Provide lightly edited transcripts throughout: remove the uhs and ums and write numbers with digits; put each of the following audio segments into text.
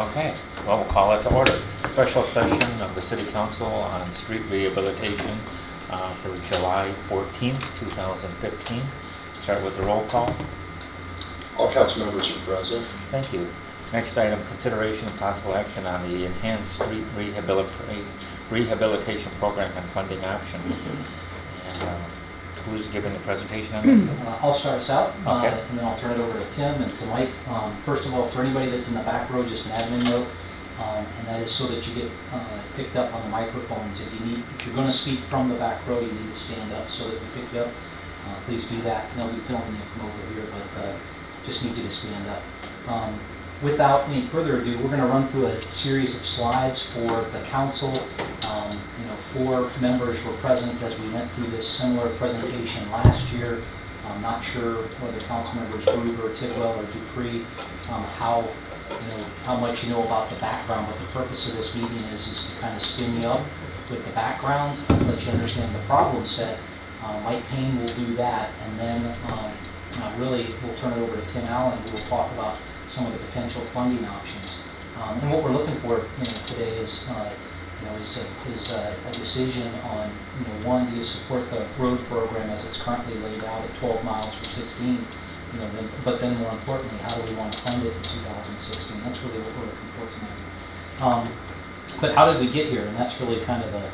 Okay, well, we'll call it to order. Special session of the City Council on street rehabilitation for July 14th, 2015. Start with the roll call. All council members are present. Thank you. Next item, consideration of possible action on the enhanced street rehabilitation program and funding options. And who's giving the presentation on that? I'll start us out, Okay. and then I'll turn it over to Tim and to Mike. First of all, for anybody that's in the back row, just an admin note, and that is so that you get picked up on the microphones. If you're going to speak from the back row, you need to stand up so that we pick you up. Please do that. And they'll be filming you from over here, but just need you to stand up. Without any further ado, we're going to run through a series of slides for the council. 4 members were present as we went through this similar presentation last year. I'm not sure whether council members Gruber, Tidwell, or Dupree, how much you know about the background, but the purpose of this meeting is to kind of spin you up with the background, let you understand the problem set. Mike Payne will do that, and then really we'll turn it over to Tim Allen, who will talk about some of the potential funding options. And what we're looking for today is a decision on, one, do you support the road program as it's currently laid out at 12 miles for 16, but then more importantly, how do we want to fund it in 2016? That's really what we're looking for tonight. But how did we get here? And that's really kind of the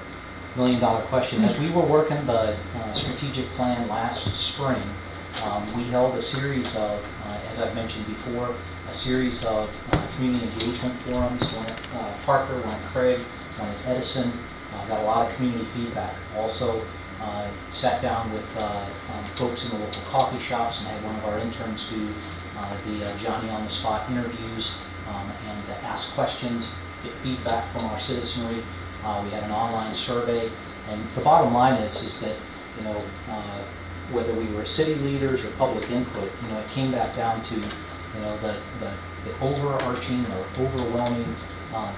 million-dollar question. As we were working the strategic plan last spring, we held a series of, as I've mentioned before, a series of community engagement forums, one at Parker, one at Craig, one at Edison. Got a lot of community feedback. Also sat down with folks in the local coffee shops and had one of our interns do the Johnny on the spot interviews and ask questions, get feedback from our citizenry. We had an online survey, and the bottom line is that whether we were city leaders or public input, it came back down to the overarching or overwhelming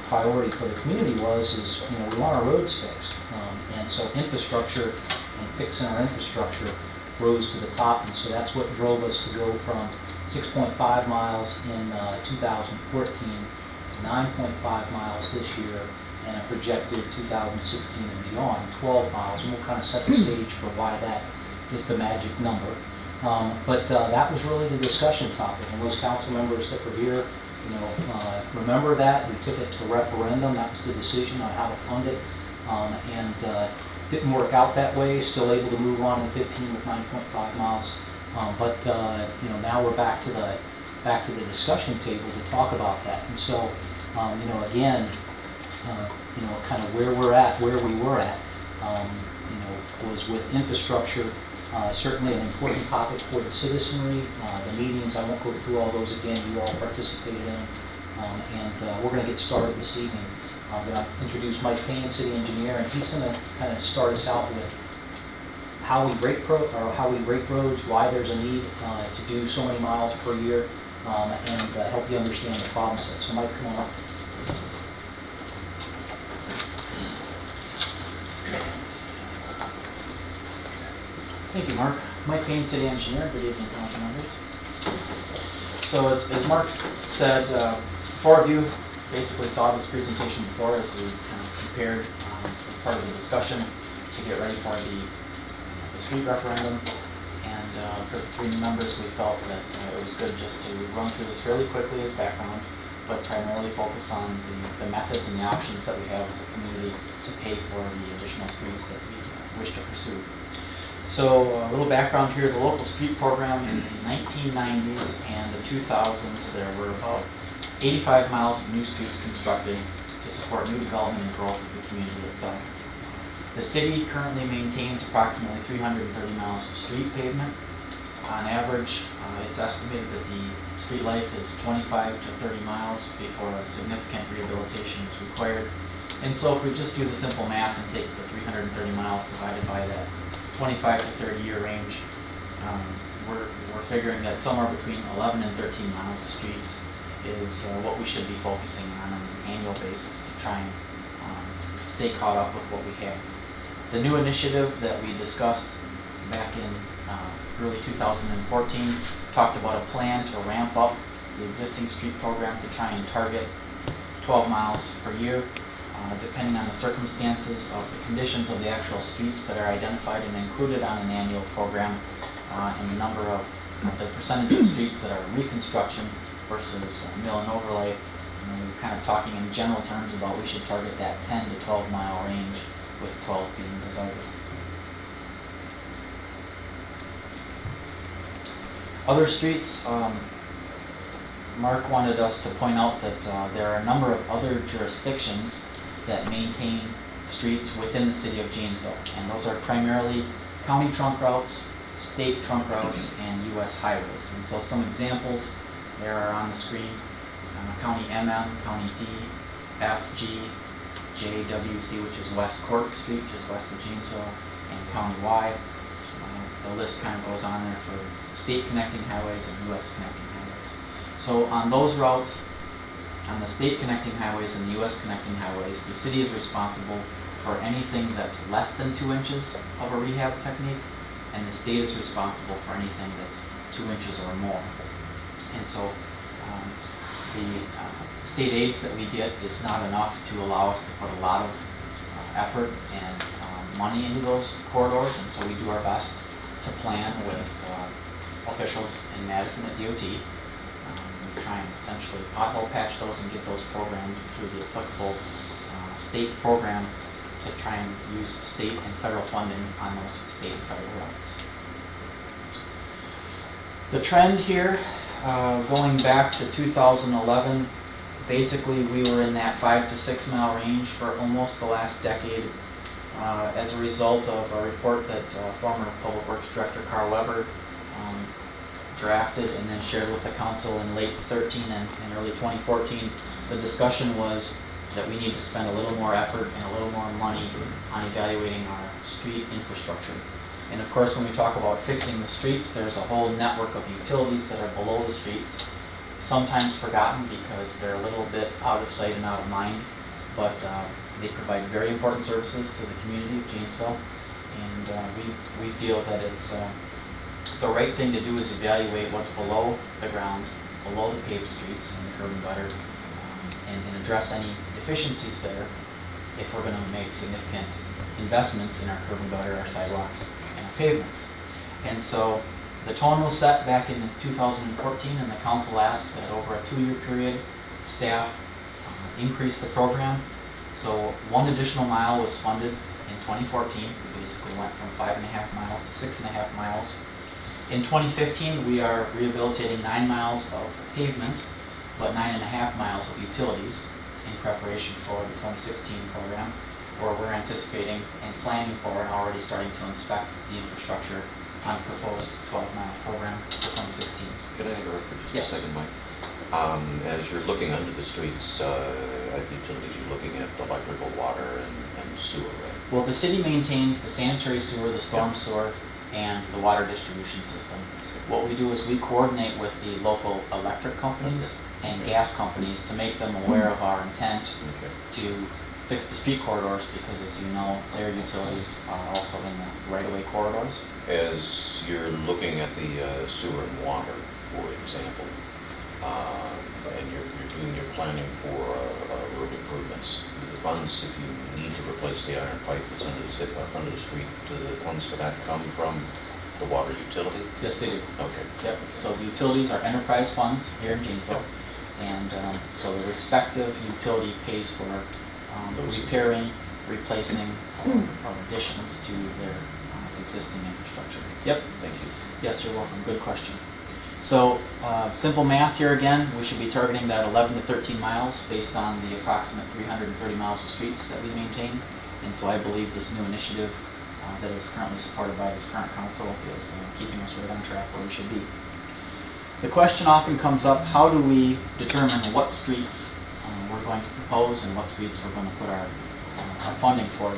priority for the community is we want our roads fixed, and so infrastructure and fixing our infrastructure rose to the top, and so that's what drove us to go from 6.5 miles in 2014 to 9.5 miles this year, and a projected 2016 and beyond 12 miles, and we'll kind of set the stage for why that is the magic number. But that was really the discussion topic, and those council members that were here, remember that. We took it to referendum. That was the decision on how to fund it, and didn't work out that way. Still able to move on in 15 with 9.5 miles, but now we're back to the discussion table to talk about that. And so, again, kind of where we were at, was with infrastructure. Certainly an important topic for the citizenry. The meetings, I won't go through all those again, you all participated in, and we're going to get started this evening. I'm going to introduce Mike Payne, city engineer, and he's going to kind of start us out with how we rate roads, why there's a need to do so many miles per year, and help you understand the problem set. So Mike, come on up. Thank you, Mark. Mike Payne, city engineer. Good evening, council members. So as Mark said, 4 of you basically saw this presentation before as we kind of prepared as part of the discussion to get ready for the street referendum. And for the 3 new members, we felt that it was good just to run through this fairly quickly as background, but primarily focus on the methods and the options that we have as a community to pay for the additional streets that we wish to pursue. So a little background here, the local street program in the 1990s and the 2000s, there were about 85 miles of new streets constructed to support new development and growth of the community itself. The city currently maintains approximately 330 miles of street pavement. On average, it's estimated that the street life is 25 to 30 miles before a significant rehabilitation is required. And so if we just do the simple math and take the 330 miles divided by that 25 to 30 year range, we're figuring that somewhere between 11 and 13 miles of streets is what we should be focusing on an annual basis to try and stay caught up with what we have. The new initiative that we discussed back in early 2014 talked about a plan to ramp up the existing street program to try and target 12 miles per year, depending on the circumstances of the conditions of the actual streets that are identified and included on an annual program, and the number of the percentage of streets that are reconstruction versus mill and overlay. We're kind of talking in general terms about we should target that 10 to 12 mile range, with 12 being desired. Other streets, Mark wanted us to point out that there are a number of other jurisdictions that maintain streets within the city of Janesville, and those are primarily county trunk routes, state trunk routes, and U.S. highways. And so some examples there are on the screen. County MM, County D, F, G, JWC, which is West Court Street, just west of Janesville, and County Y. The list kind of goes on there for state connecting highways and U.S. connecting highways. So on those routes, on the state connecting highways and the U.S. connecting highways, the city is responsible for anything that's less than 2 inches of a rehab technique, and the state is responsible for anything that's 2 inches or more. And so the state aids that we get is not enough to allow us to put a lot of effort and money into those corridors, and so we do our best to plan with officials in Madison at DOT. We try and essentially pothole patch those and get those programmed through the applicable state program to try and use state and federal funding on those state and federal routes. The trend here, going back to 2011, basically we were in that 5 to 6 mile range for almost the last decade, as a result of a report that former Public Works Director Carl Weber drafted and then shared with the council in late 13 and early 2014. The discussion was that we need to spend a little more effort and a little more money on evaluating our street infrastructure. And of course, when we talk about fixing the streets, there's a whole network of utilities that are below the streets, sometimes forgotten because they're a little bit out of sight and out of mind, but they provide very important services to the community of Janesville, and we feel that it's the right thing to do is evaluate what's below the ground, below the paved streets and the curb and gutter, and address any deficiencies there if we're going to make significant investments in our curb and gutter, our sidewalks, and our pavements. And so the tone was set back in 2014, and the council asked that over a 2-year period, staff increase the program. So 1 additional mile was funded in 2014. We basically went from 5.5 miles to 6.5 miles. In 2015, we are rehabilitating 9 miles of pavement, but 9.5 miles of utilities in preparation for the 2016 program, where we're anticipating and planning for and already starting to inspect the infrastructure on a proposed 12-mile program for 2016. Could I interrupt for just Yes. a second, Mike? As you're looking under the streets at utilities, you're looking at electrical, water, and sewer, right? Well, the city maintains the sanitary sewer, the storm sewer, and the water distribution system. What we do is we coordinate with the local electric companies and gas companies to make them aware of our intent Okay. to fix the street corridors, because as you know, their utilities are also in the right-of-way corridors. As you're looking at the sewer and water, for example, and you're doing your planning for road improvements, the funds, if you need to replace the iron pipe that's under the street, do the funds for that come from the water utility? Yes, they do. Okay. Yep, so the utilities are enterprise funds here in Janesville, and so the respective utility pays for Those- repairing, replacing, or additions to their existing infrastructure. Yep, Thank you. yes, you're welcome, good question. So, simple math here again, we should be targeting that 11 to 13 miles based on the approximate 330 miles of streets that we maintain, and so I believe this new initiative that is currently supported by this current council is keeping us right on track where we should be. The question often comes up, how do we determine what streets we're going to propose and what streets we're going to put our funding toward?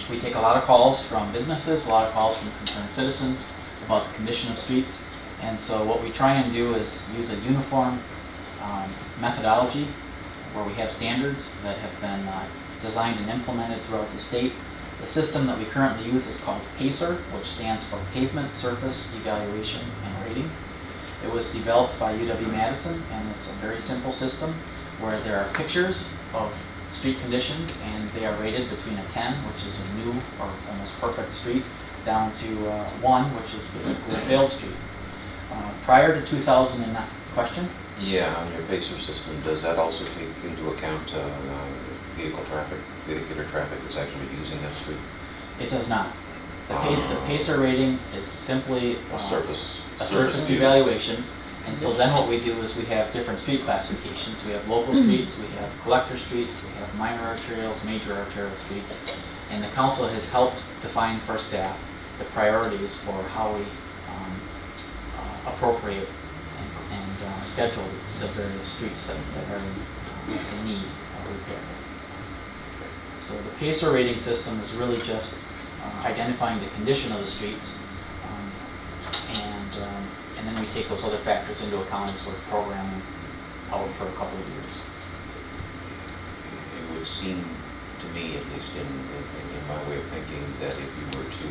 We take a lot of calls from businesses, a lot of calls from concerned citizens about the condition of streets, and so what we try and do is use a uniform methodology where we have standards that have been designed and implemented throughout the state. The system that we currently use is called PACER, which stands for Pavement Surface Evaluation and Rating. It was developed by UW-Madison, and it's a very simple system. where there are pictures of street conditions, and they are rated between a 10, which is a new or almost perfect street, down to 1, which is basically a failed street. Prior to 2009, question? Yeah, on your pacer system, does that also take into account vehicular traffic that's actually using that street? It does not. The pacer rating is simply A surface view. evaluation. And so then what we do is we have different street classifications. We have local streets, we have collector streets, we have minor arterials, major arterial streets. And the council has helped define for staff the priorities for how we appropriate and schedule the various streets that are in need of repair. So the pacer rating system is really just identifying the condition of the streets, and then we take those other factors into account as we're programming out for a couple of years. It would seem to me, at least in my way of thinking, that if you were to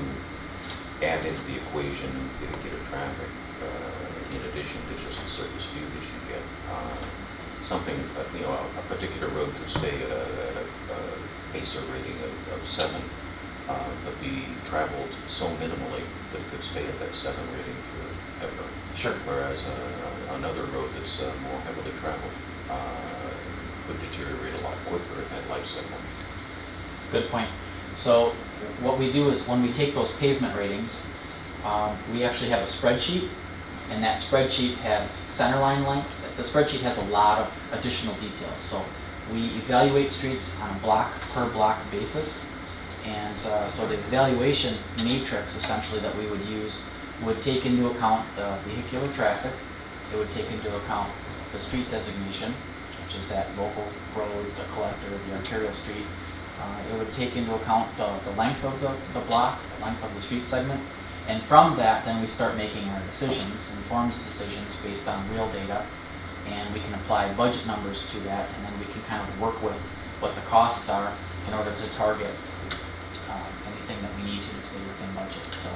add into the equation vehicular traffic, in addition to just the surface view that you get, something, a particular road could stay at a pacer rating of 7, but be traveled so minimally that it could stay at that 7 rating forever. Sure. Whereas another road that's more heavily traveled could deteriorate a lot quicker at that life cycle. Good point. So what we do is when we take those pavement ratings, we actually have a spreadsheet, and that spreadsheet has centerline lengths. The spreadsheet has a lot of additional details. So we evaluate streets on a block per block basis, and so the evaluation matrix essentially that we would use would take into account the vehicular traffic. It would take into account the street designation, which is that local road, the collector, the arterial street. It would take into account the length of the block, the length of the street segment. And from that, then we start making our decisions, informed decisions based on real data. And we can apply budget numbers to that, and then we can kind of work with what the costs are in order to target anything that we need to stay within budget. So,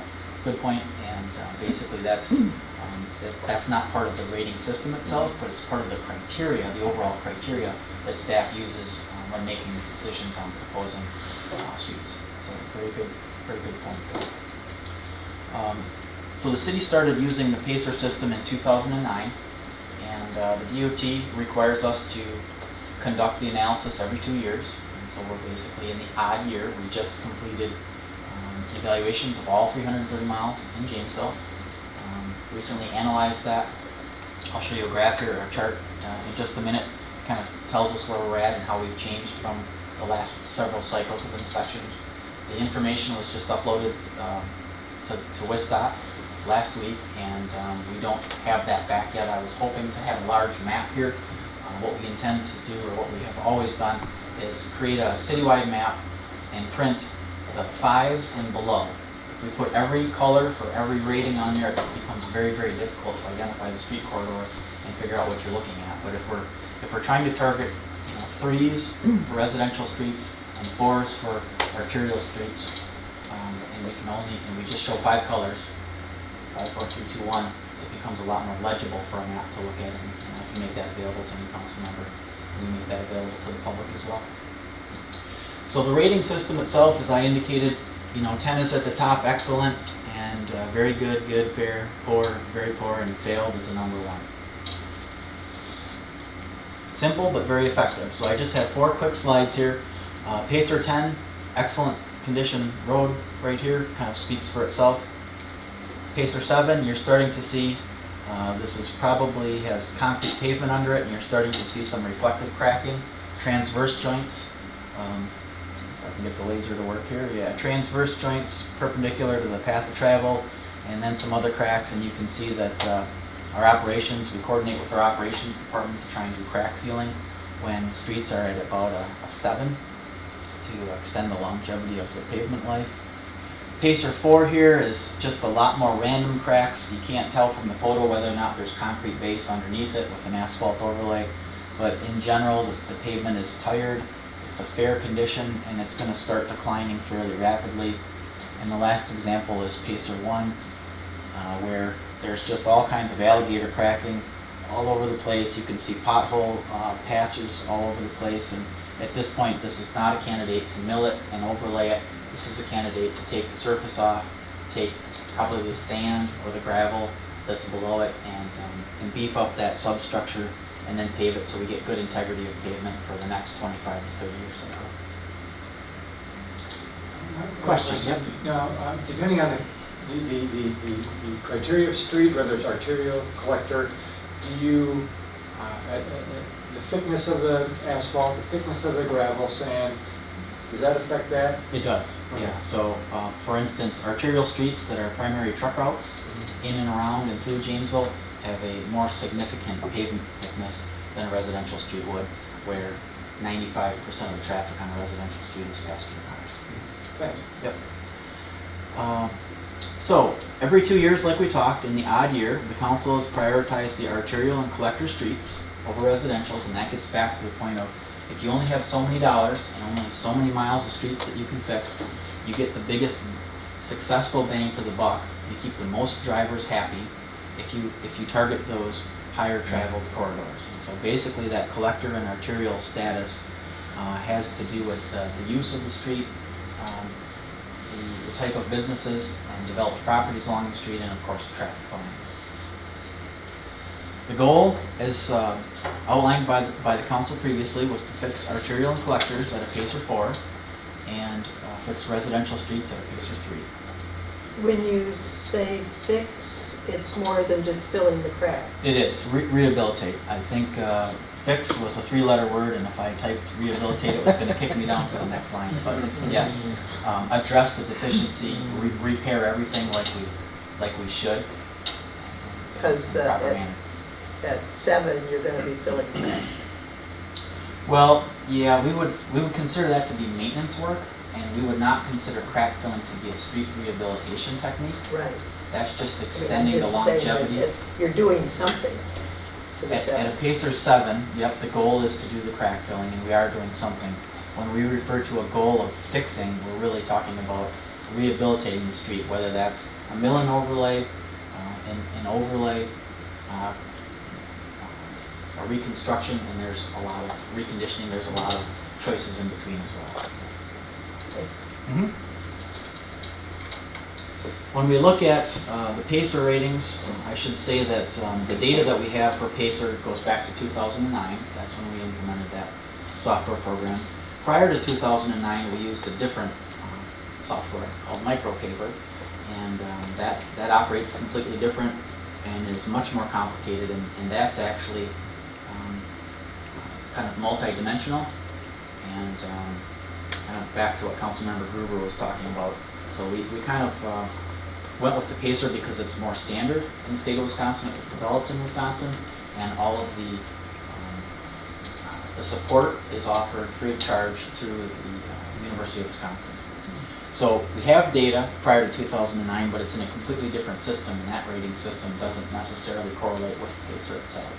good point. And basically that's not part of the rating system itself, but it's part of the criteria, the overall criteria that staff uses when making decisions on proposing streets. So very good point. So the city started using the PACER system in 2009, and the DOT requires us to conduct the analysis every 2 years. And so we're basically in the odd year. We just completed evaluations of all 330 miles in Janesville. Recently analyzed that. I'll show you a graph here, or a chart in just a minute. Kind of tells us where we're at and how we've changed from the last several cycles of inspections. The information was just uploaded to WISDOT last week, and we don't have that back yet. I was hoping to have a large map here. What we intend to do, or what we have always done, is create a citywide map and print the 5s and below. If we put every color for every rating on there, it becomes very, very difficult to identify the street corridor and figure out what you're looking at. But if we're trying to target 3s for residential streets and 4s for arterial streets, and we just show 5 colors, 5, 4, 3, 2, 1, it becomes a lot more legible for a map to look at, and I can make that available to any council member, and we make that available to the public as well. So the rating system itself, as I indicated, 10 is at the top, excellent, and very good, good, fair, poor, very poor, and failed is a number 1. Simple but very effective. So I just have 4 quick slides here. PACER 10, excellent condition road right here, kind of speaks for itself. PACER 7, you're starting to see, this is probably has concrete pavement under it, and you're starting to see some reflective cracking, transverse joints. If I can get the laser to work here, yeah, transverse joints perpendicular to the path of travel, and then some other cracks, and you can see that our operations, we coordinate with our operations department to try and do crack sealing when streets are at about a 7 to extend the longevity of the pavement life. PACER 4 here is just a lot more random cracks. You can't tell from the photo whether or not there's concrete base underneath it with an asphalt overlay, but in general the pavement is tired, it's a fair condition, and it's going to start declining fairly rapidly. And the last example is PACER 1, where there's just all kinds of alligator cracking, all over the place. You can see pothole patches all over the place, and at this point, this is not a candidate to mill it and overlay it. This is a candidate to take the surface off, take probably the sand or the gravel that's below it, and beef up that substructure, and then pave it so we get good integrity of pavement for the next 25 to 30 years cycle. Questions? Yep. Now, depending on the criteria of street, whether it's arterial, collector, do you, the thickness of the asphalt, the thickness of the gravel, sand, does that affect that? It does, yeah. So, for instance, arterial streets that are primary truck routes in and around and through Janesville have a more significant pavement thickness than a residential street would, where 95% of the traffic on a residential street is passenger cars. Thanks. Yep. So, every 2 years, like we talked, in the odd year, the council has prioritized the arterial and collector streets over residentials, and that gets back to the point of, if you only have so many dollars and only so many miles of streets that you can fix, you get the biggest successful bang for the buck. You keep the most drivers happy if you target those higher traveled corridors. And so basically that collector and arterial status has to do with the use of the street, the type of businesses and developed properties along the street, and of course traffic volumes. The goal, as outlined by the council previously, was to fix arterial and collectors at a pace of 4 and fix residential streets at a pace of 3. When you say fix, it's more than just filling the crack. It is, rehabilitate. I think fix was a 3-letter word, and if I typed rehabilitate, it was going to kick me down to the next line. But yes, address the deficiency, repair everything like we should. Because in a proper manner. at 7, you're going to be filling the crack. Well, yeah, we would consider that to be maintenance work, and we would not consider crack filling to be a street rehabilitation technique. Right. That's just I mean, extending I'm the just saying longevity. that you're doing something to the At 7. a pacer 7, yep, the goal is to do the crack filling, and we are doing something. When we refer to a goal of fixing, we're really talking about rehabilitating the street, whether that's a mill and overlay, an overlay, a reconstruction, and there's a lot of reconditioning, there's a lot of choices in between as well. Thanks. When we look at the PACER ratings, I should say that the data that we have for PACER goes back to 2009. That's when we implemented that software program. Prior to 2009, we used a different software called MicroPaver, and that operates completely different and is much more complicated, and that's actually kind of multi-dimensional, and kind of back to what Councilmember Gruber was talking about. So we kind of went with the PACER because it's more standard in the state of Wisconsin. It was developed in Wisconsin, and all of the support is offered free of charge through the University of Wisconsin. So we have data prior to 2009, but it's in a completely different system, and that rating system doesn't necessarily correlate with the PACER itself.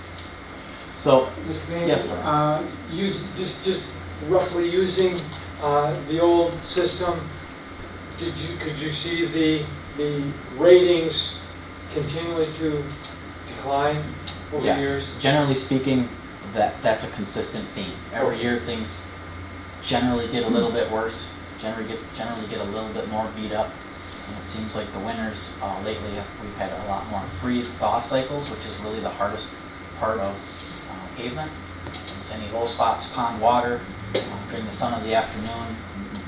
So, Mr. Payne, yes, sir. Just roughly using the old system, could you see the ratings continually to decline over Yes. years? Generally speaking, that's a consistent theme. Every year things generally get a little bit worse, generally get a little bit more beat up. And it seems like the winters lately we've had a lot more freeze-thaw cycles, which is really the hardest part of pavement. It's any low spots, pond water during the sun of the afternoon,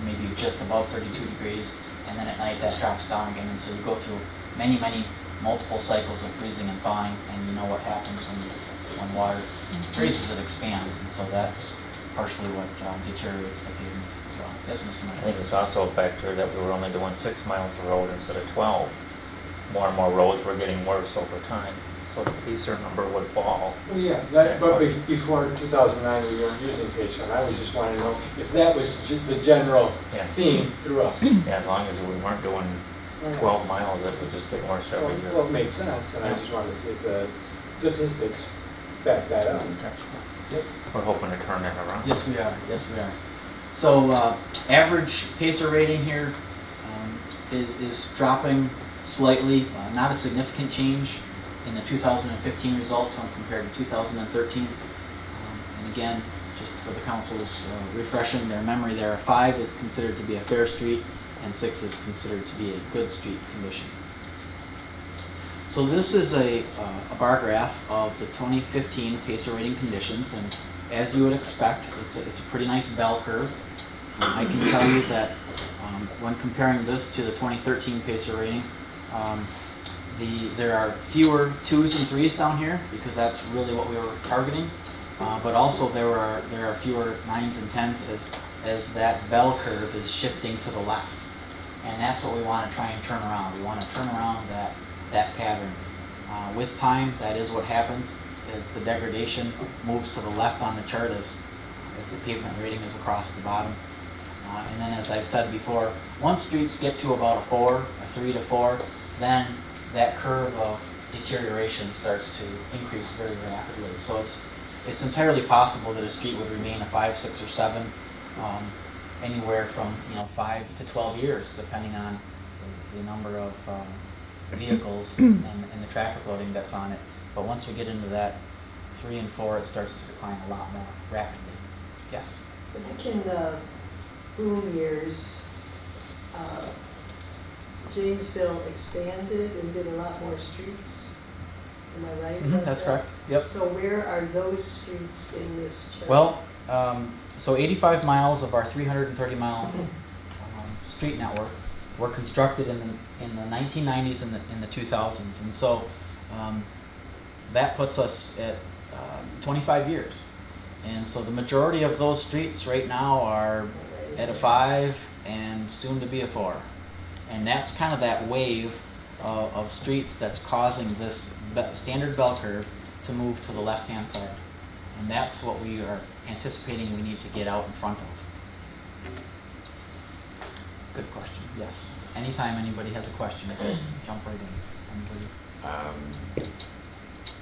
maybe just above 32 degrees, and then at night that drops down again. And so you go through many multiple cycles of freezing and thawing, and you know what happens when water freezes, it expands, and so that's partially what deteriorates the pavement as well. Yes, Mr. I Mayor? think there's also a factor that we were only doing 6 miles of road instead of 12. More and more roads were getting worse over time, so the PACER number would fall. Well, yeah, but before 2009, we weren't using PACER, and I was just wanting to know if that was the general Yeah. theme throughout. Yeah, as long as we weren't doing 12 miles, it would just get worse every year. Well, it makes sense, and I just wanted to see if the statistics back that up. We're hoping to turn that around. Yes, we are. Yes, we are. So average PACER rating here is dropping slightly, not a significant change. in the 2015 results when compared to 2013. And again, just for the council's refreshing their memory there, 5 is considered to be a fair street and 6 is considered to be a good street condition. So this is a bar graph of the 2015 PACER rating conditions, and as you would expect, it's a pretty nice bell curve. I can tell you that when comparing this to the 2013 PACER rating, there are fewer 2s and 3s down here because that's really what we were targeting. But also there are fewer 9s and 10s as that bell curve is shifting to the left, and that's what we want to try and turn around. We want to turn around that pattern. With time, that is what happens as the degradation moves to the left on the chart as the pavement rating is across the bottom. And then, as I've said before, once streets get to about a 4, a 3 to 4, then that curve of deterioration starts to increase very rapidly. So it's entirely possible that a street would remain a 5, 6, or 7, anywhere from 5 to 12 years, depending on the number of vehicles and the traffic loading that's on it. But once we get into that 3 and 4, it starts to decline a lot more rapidly. Yes? Back in the boom years, Janesville expanded and did a lot more streets. Am I right about That's that? correct. Yep. So where are those streets in this chart? Well, so 85 miles of our 330-mile street network were constructed in the 1990s and in the 2000s, and so that puts us at 25 years. And so the majority of those streets right now are at a 5 and soon to be a 4. And that's kind of that wave of streets that's causing this standard bell curve to move to the left-hand side. And that's what we are anticipating we need to get out in front of. Good question, yes. Anytime anybody has a question, just jump right in. Anybody?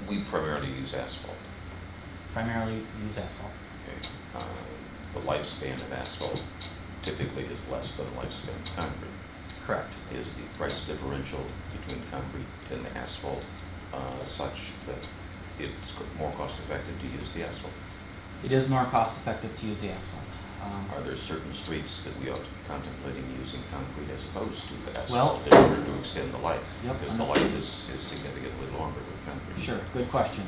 We primarily use asphalt. Primarily use asphalt. Okay. The lifespan of asphalt typically is less than the lifespan of concrete. Correct. Is the price differential between concrete and the asphalt such that it's more cost effective to use the asphalt? It is more cost effective to use the asphalt. Are there certain streets that we ought to be contemplating using concrete as opposed to the Well- asphalt in order to extend the life? Yep. Because the life is significantly longer with concrete. Sure, good question.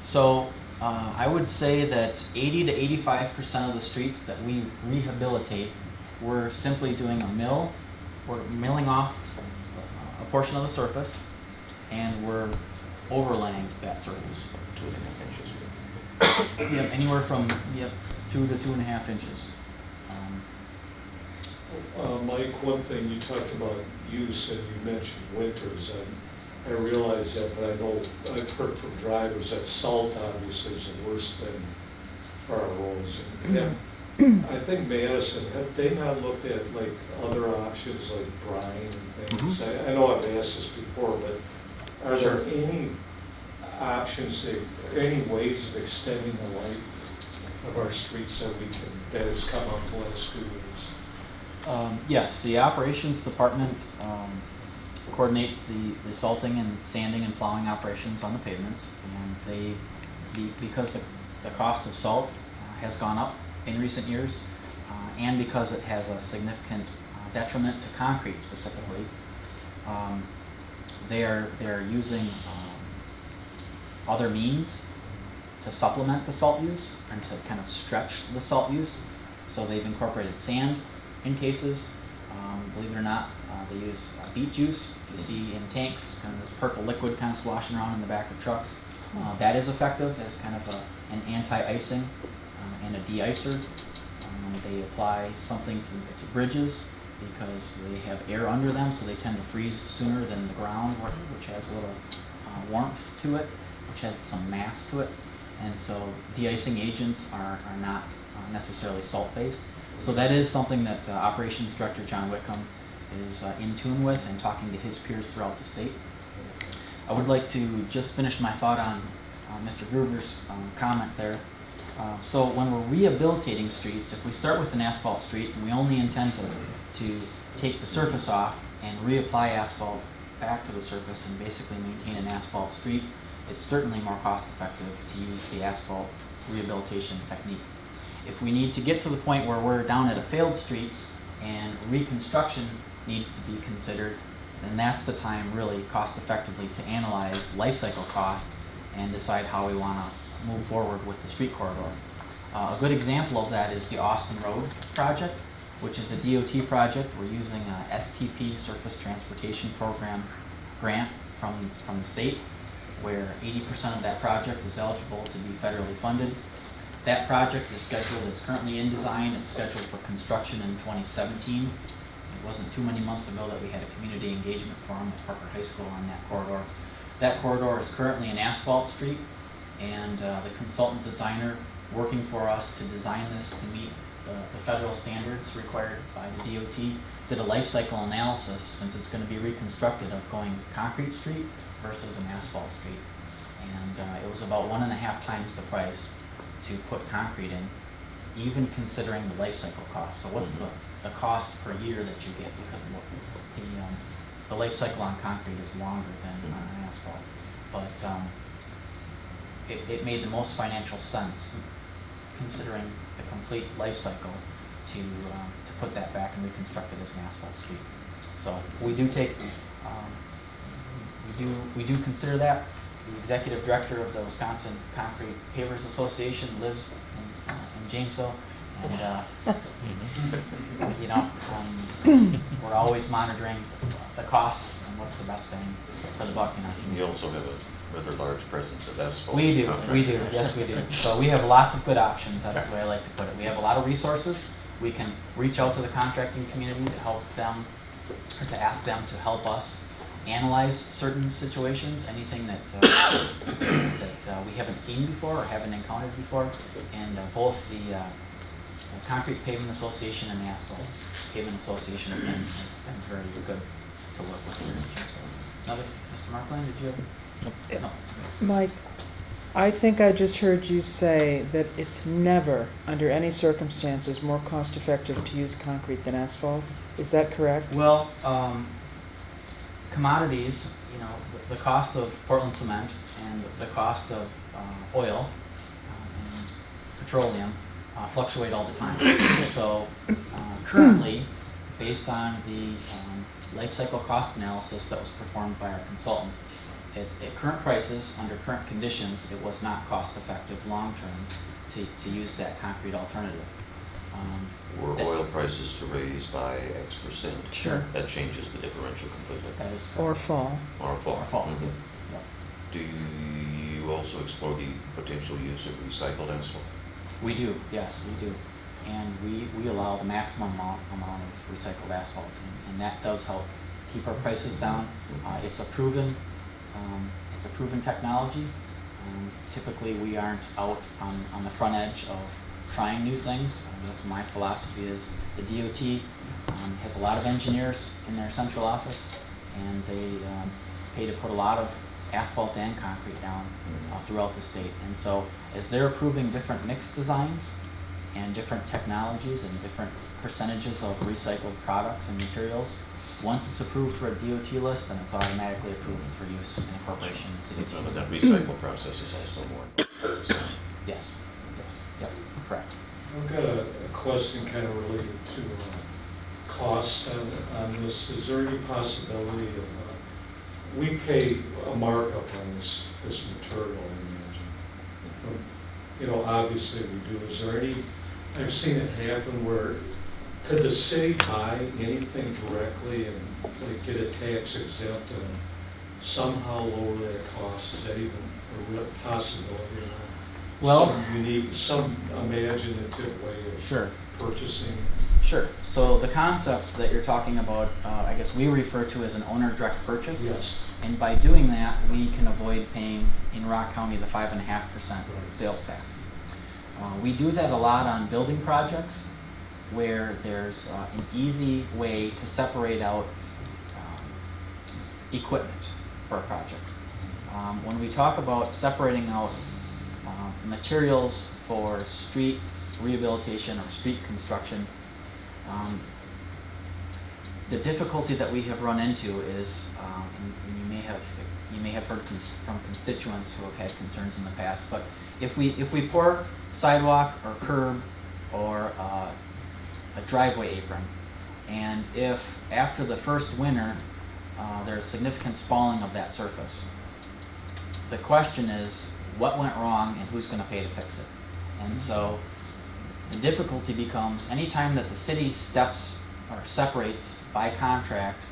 So I would say that 80 to 85% of the streets that we rehabilitate, we're simply doing a mill. We're milling off a portion of the surface, and we're overlaying that surface. 2.5 inches. Yep, anywhere from 2 to 2.5 inches. Mike, one thing you talked about use and you mentioned winters, and I realize that, but I know I've heard from drivers that salt obviously is worse than our roads. And I think Madison, have they not looked at like other options like brine and things? I know I've asked this before, but are there any options, any ways of extending the life of our streets that has come up the last few years? Yes, the operations department coordinates the salting and sanding and plowing operations on the pavements, and because the cost of salt has gone up in recent years, and because it has a significant detriment to concrete specifically, they are using other means to supplement the salt use and to kind of stretch the salt use. So they've incorporated sand in cases. Believe it or not, they use beet juice. You see in tanks, kind of this purple liquid kind of sloshing around in the back of trucks. That is effective as kind of an anti-icing and a de-icer. They apply something to bridges because they have air under them, so they tend to freeze sooner than the ground, which has a little warmth to it, which has some mass to it. And so de-icing agents are not necessarily salt-based. So that is something that Operations Director John Whitcomb is in tune with and talking to his peers throughout the state. I would like to just finish my thought on Mr. Gruber's comment there. So when we're rehabilitating streets, if we start with an asphalt street and we only intend to take the surface off and reapply asphalt back to the surface and basically maintain an asphalt street, it's certainly more cost effective to use the asphalt rehabilitation technique. If we need to get to the point where we're down at a failed street and reconstruction needs to be considered, then that's the time really cost effectively to analyze life cycle cost and decide how we want to move forward with the street corridor. A good example of that is the Austin Road project, which is a DOT project. We're using a STP, Surface Transportation Program grant from the state, where 80% of that project is eligible to be federally funded. That project is scheduled, it's currently in design, it's scheduled for construction in 2017. It wasn't too many months ago that we had a community engagement forum at Parker High School on that corridor. That corridor is currently an asphalt street, and the consultant designer working for us to design this to meet the federal standards required by the DOT did a life cycle analysis, since it's going to be reconstructed, of going concrete street versus an asphalt street. And it was about 1.5 times the price to put concrete in, even considering the life cycle cost. So what's the cost per year that you get, because the life cycle on concrete is longer than on asphalt. But it made the most financial sense, considering the complete life cycle, to put that back and reconstruct it as an asphalt street. So we do take, we do consider that. The executive director of the Wisconsin Concrete Pavers Association lives in Janesville, and you know, we're always monitoring the costs and what's the best bang for the buck in our community. You also have a rather large presence of asphalt. We do, contractors. yes we do. So we have lots of good options, that's the way I like to put it. We have a lot of resources. We can reach out to the contracting community to help them, or to ask them to help us analyze certain situations, anything that we haven't seen before or haven't encountered before. And both the Concrete Pavement Association and the Asphalt Pavement Association have been very good to work with here. Another, Mr. Markland, did you have? No. Mike, I think I just heard you say that it's never, under any circumstances, more cost-effective to use concrete than asphalt. Is that correct? Well, commodities, you know, the cost of Portland cement and the cost of oil and petroleum fluctuate all the time. So currently, based on the life cycle cost analysis that was performed by our consultants, at current prices, under current conditions, it was not cost effective long-term to use that concrete alternative. Were oil prices to raise by X%, Sure. that changes the differential completely. That is Or fall? Or fall. Or fall. Mhm. Yep. Do you also explore the potential use of recycled asphalt? We do, yes, we do. And we allow the maximum amount of recycled asphalt, and that does help keep our prices down. It's a proven technology. Typically, we aren't out on the front edge of trying new things. I guess my philosophy is the DOT has a lot of engineers in their central office, and they pay to put a lot of asphalt and concrete down throughout the state. And so as they're approving different mix designs and different technologies and different percentages of recycled products and materials, once it's approved for a DOT list, then it's automatically approved for use in a corporation in the city of But Janesville. that recycle process is also more. Yes, yep, correct. I've got a question kind of related to cost on this. Is there any possibility of, we pay a markup on this material, I imagine. You know, obviously we do. Is there any, I've seen it happen where, could the city buy anything directly and like get a tax exempt and somehow lower that cost? Is that even a real possibility? Well, Some unique, some imaginative way of sure. purchasing? Sure. So the concept that you're talking about, I guess we refer to as an owner direct purchase. Yes. And by doing that, we can avoid paying in Rock County the 5.5% sales tax. We do that a lot on building projects, where there's an easy way to separate out equipment for a project. When we talk about separating out materials for street rehabilitation or street construction, The difficulty that we have run into is, and you may have heard from constituents who have had concerns in the past, but if we pour sidewalk or curb or a driveway apron, and if after the first winter there's significant spalling of that surface, the question is what went wrong and who's going to pay to fix it. And so the difficulty becomes anytime that the city steps or separates by contract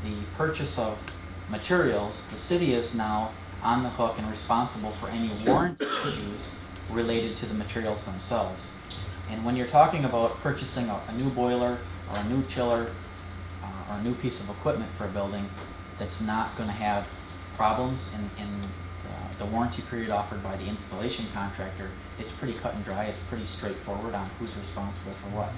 the purchase of materials, the city is now on the hook and responsible for any warranty issues related to the materials themselves. And when you're talking about purchasing a new boiler or a new chiller or a new piece of equipment for a building that's not going to have problems in the warranty period offered by the installation contractor, it's pretty cut and dry, it's pretty straightforward on who's responsible for what.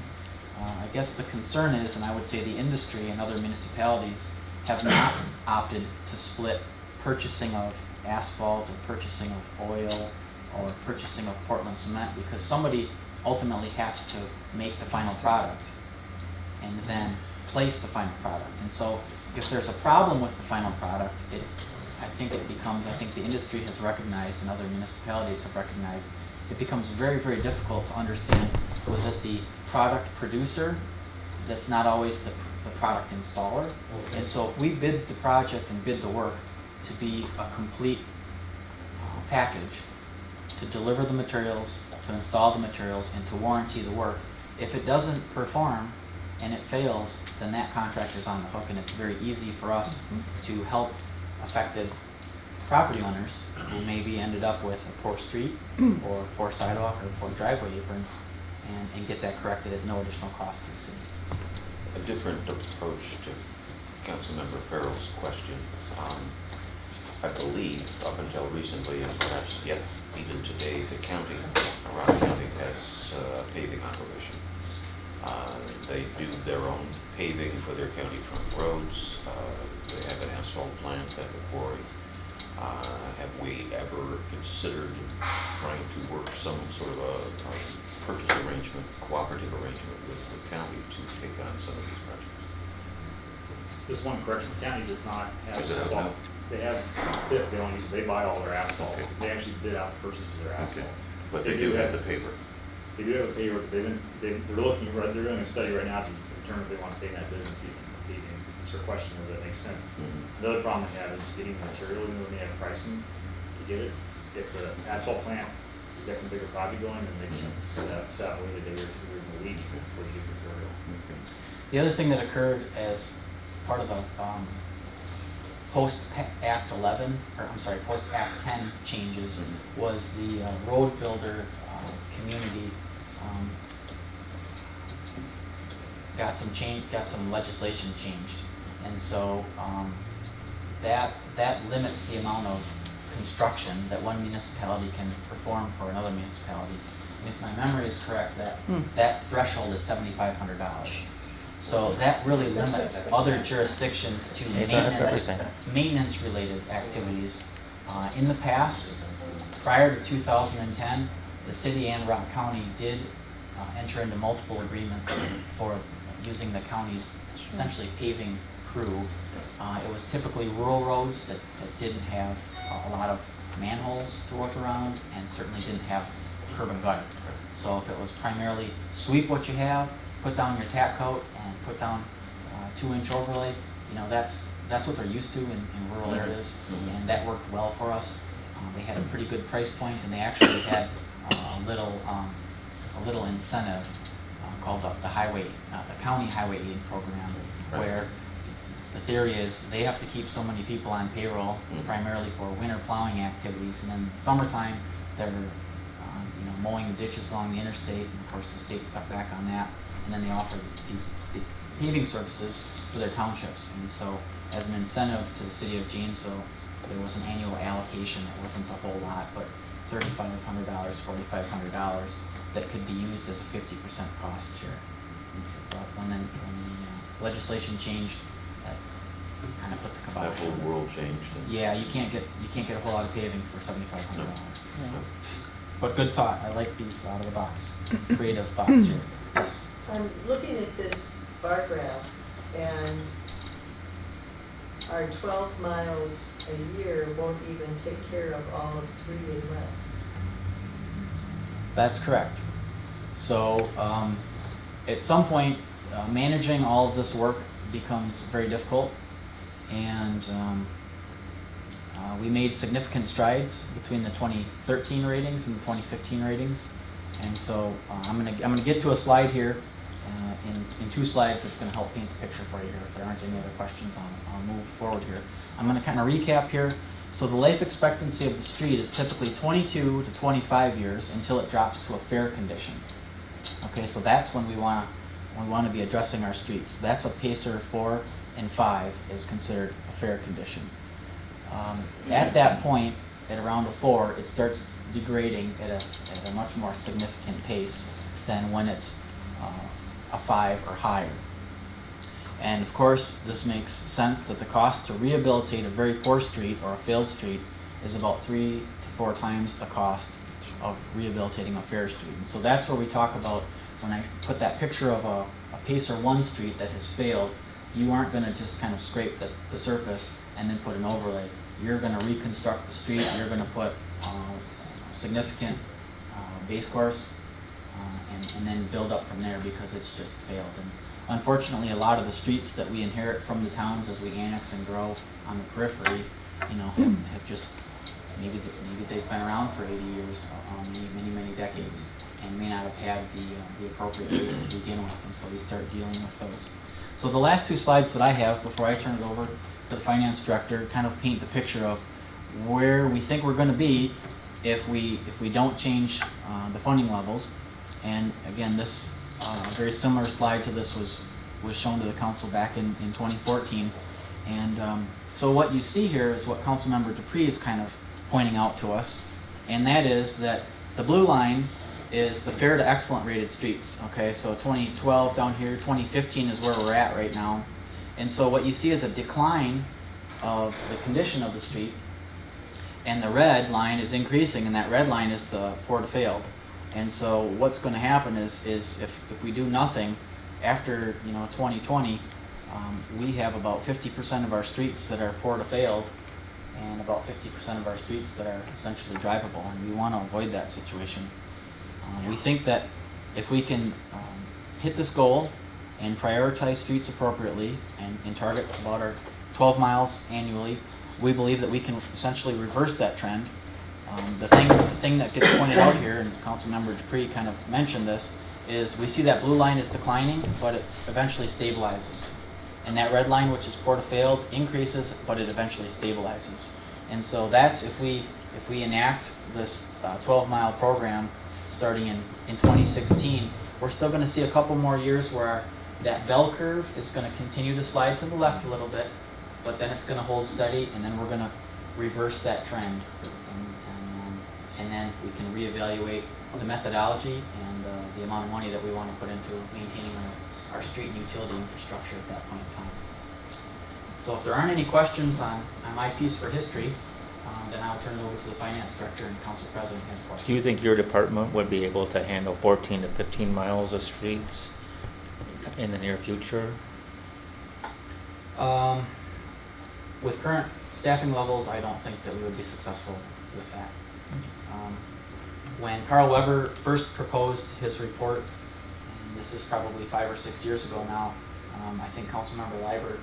I guess the concern is, and I would say the industry and other municipalities have not opted to split purchasing of asphalt or purchasing of oil or purchasing of Portland cement, because somebody ultimately has to make the final product and then place the final product. And so if there's a problem with the final product, I think the industry has recognized and other municipalities have recognized, it becomes very, very difficult to understand, was it the product producer that's not always the product installer? And so if we bid the project and bid the work to be a complete package, to deliver the materials, to install the materials, and to warranty the work, if it doesn't perform and it fails, then that contractor's on the hook, and it's very easy for us to help affected property owners who maybe ended up with a poor street or poor sidewalk or poor driveway apron and get that corrected at no additional cost to the city. A different approach to Councilmember Farrell's question. I believe up until recently, and perhaps yet even today, the county, Rock County, has a paving operation. They do their own paving for their county trunk roads. They have an asphalt plant at the quarry. Have we ever considered trying to work some sort of a purchase arrangement, cooperative arrangement with the county to take on some of these projects? Just one correction, the county does not have Is it asphalt. out They buy all their asphalt. Okay. They actually bid out the purchase of their asphalt. But they do have the paper. They do have a paper, they're doing a study right now to determine if they want to stay in that business even. Paving. It's your question whether that makes sense. Mhm. Another problem they have is getting the material, even when they have pricing to get it. If the asphalt plant has got some bigger project going, then they can set wait a day or two in the week before they get material. The other thing that occurred as part of the post-Act 11, or I'm sorry, post-Act 10 changes was the road builder community got some legislation changed, and so that limits the amount of construction that one municipality can perform for another municipality. And if my memory is correct, that threshold is $7,500. So that really limits other jurisdictions to maintenance-related activities. In the past, prior to 2010, the city and Rock County did enter into multiple agreements for using the county's essentially paving crew. It was typically rural roads that didn't have a lot of manholes to work around and certainly didn't have curb and gutter. So if it was primarily sweep what you have, put down your tack coat, and put down 2-inch overlay, that's what they're used to in rural areas, and that worked well for us. They had a pretty good price point, and they actually had a little incentive called the county highway aid program, where the theory is they have to keep so many people on payroll primarily for winter plowing activities, and then summertime they're mowing the ditches along the interstate, and of course the state's cut back on that, and then they offer these paving services for their townships. And so as an incentive to the city of Janesville, there was an annual allocation. It wasn't a whole lot, but $3,500, $4,500 that could be used as a 50% cost share. But when the legislation changed, that kind of put the kibosh. That whole world changed. Yeah, you can't get a whole lot of paving for $7,500. No. But good thought. I like these out of the box, creative thoughts here. Yes. I'm looking at this bar graph and our 12 miles a year won't even take care of all of 3A West. That's correct. So, at some point, managing all of this work becomes very difficult, and we made significant strides between the 2013 ratings and the 2015 ratings. And so I'm gonna get to a slide here in 2 slides that's gonna help paint the picture for you here. If there aren't any other questions, I'll move forward here. I'm gonna kind of recap here. So the life expectancy of the street is typically 22 to 25 years until it drops to a fair condition. Okay, so that's when we want to be addressing our streets. That's a Pacer 4 and 5 is considered a fair condition. At that point, at around a 4, it starts degrading at a much more significant pace than when it's a 5 or higher. And of course, this makes sense that the cost to rehabilitate a very poor street or a failed street is about 3 to 4 times the cost of rehabilitating a fair street. And so that's where we talk about, when I put that picture of a Pacer 1 street that has failed, you aren't going to just kind of scrape the surface and then put an overlay. You're going to reconstruct the street, you're going to put significant base course and then build up from there because it's just failed. And unfortunately, a lot of the streets that we inherit from the towns as we annex and grow on the periphery, have just, maybe they've been around for 80 years, many decades, and may not have had the appropriate base to begin with, and so we start dealing with those. So the last 2 slides that I have before I turn it over to the finance director kind of paint the picture of where we think we're going to be if we don't change the funding levels. And again, this very similar slide to this was shown to the council back in 2014. And so what you see here is what Councilmember Dupree is kind of pointing out to us, and that is that the blue line is the fair to excellent rated streets. Okay, so 2012 down here, 2015 is where we're at right now. And so what you see is a decline of the condition of the street, and the red line is increasing, and that red line is the poor to failed. And so what's going to happen is if we do nothing after 2020, we have about 50% of our streets that are poor to failed, and about 50% of our streets that are essentially drivable, and we want to avoid that situation. We think that if we can hit this goal and prioritize streets appropriately and target about our 12 miles annually, we believe that we can essentially reverse that trend. The thing that gets pointed out here, and Councilmember Dupree kind of mentioned this, is we see that blue line is declining, but it eventually stabilizes. And that red line, which is poor to failed, increases, but it eventually stabilizes. And so that's if we enact this 12-mile program starting in 2016, we're still going to see a couple more years where that bell curve is going to continue to slide to the left a little bit, but then it's going to hold steady, and then we're going to reverse that trend. And then we can reevaluate the methodology and the amount of money that we want to put into maintaining our street and utility infrastructure at that point in time. So if there aren't any questions on my piece for history, then I'll turn it over to the finance director and council president has questions. Do you think your department would be able to handle 14 to 15 miles of streets in the near future? With current staffing levels, I don't think that we would be successful with that. When Carl Weber first proposed his report, and this is probably 5 or 6 years ago now, I think Councilmember Liebert,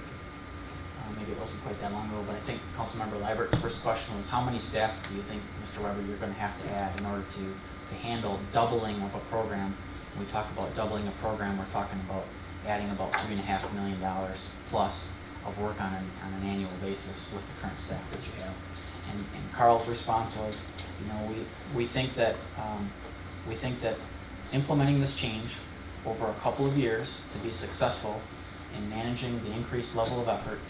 maybe it wasn't quite that long ago, but I think Councilmember Liebert's first question was, how many staff do you think, Mr. Weber, you're going to have to add in order to handle doubling of a program? When we talk about doubling a program, we're talking about adding about $3.5 million plus of work on an annual basis with the current staff that you have. And Carl's response was, we think that implementing this change over a couple of years to be successful in managing the increased level of effort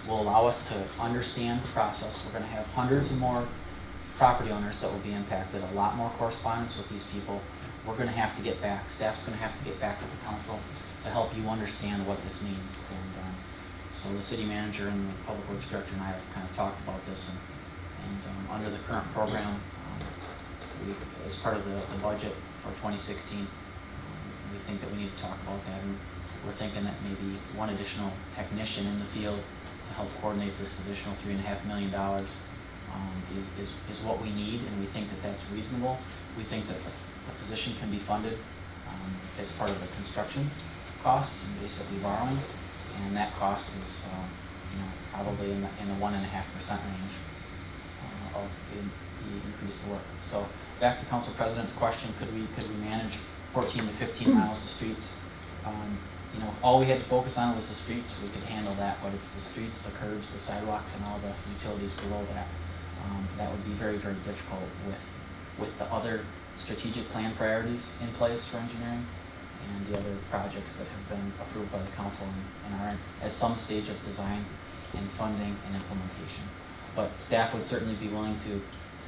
will allow us to understand the process. We're going to have hundreds of more property owners that will be impacted, a lot more correspondence with these people. We're going to have to get back, staff's going to have to get back to the council to help you understand what this means. And so the city manager and the public works director and I have kind of talked about this, and under the current program, as part of the budget for 2016, we think that we need to talk about that. And we're thinking that maybe one additional technician in the field to help coordinate this additional $3.5 million is what we need, and we think that that's reasonable. We think that the position can be funded as part of the construction costs and basically borrowing, and that cost is probably in the 1.5% range of the increased work. So back to Council President's question, could we manage 14 to 15 miles of streets? If all we had to focus on was the streets, we could handle that, but it's the streets, the curbs, the sidewalks, and all the utilities below that. That would be very, very difficult with the other strategic plan priorities in place for engineering and the other projects that have been approved by the council and are at some stage of design and funding and implementation. But staff would certainly be willing to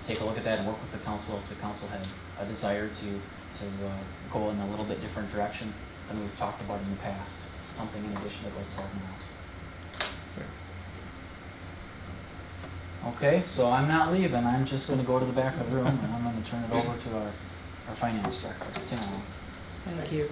take a look at that and work with the council if the council had a desire to go in a little bit different direction than we've talked about in the past, something in addition to those 12 miles. Okay, so I'm not leaving, I'm just gonna go to the back of the room and I'm gonna turn it over to our finance director, Tim Allen. Thank you.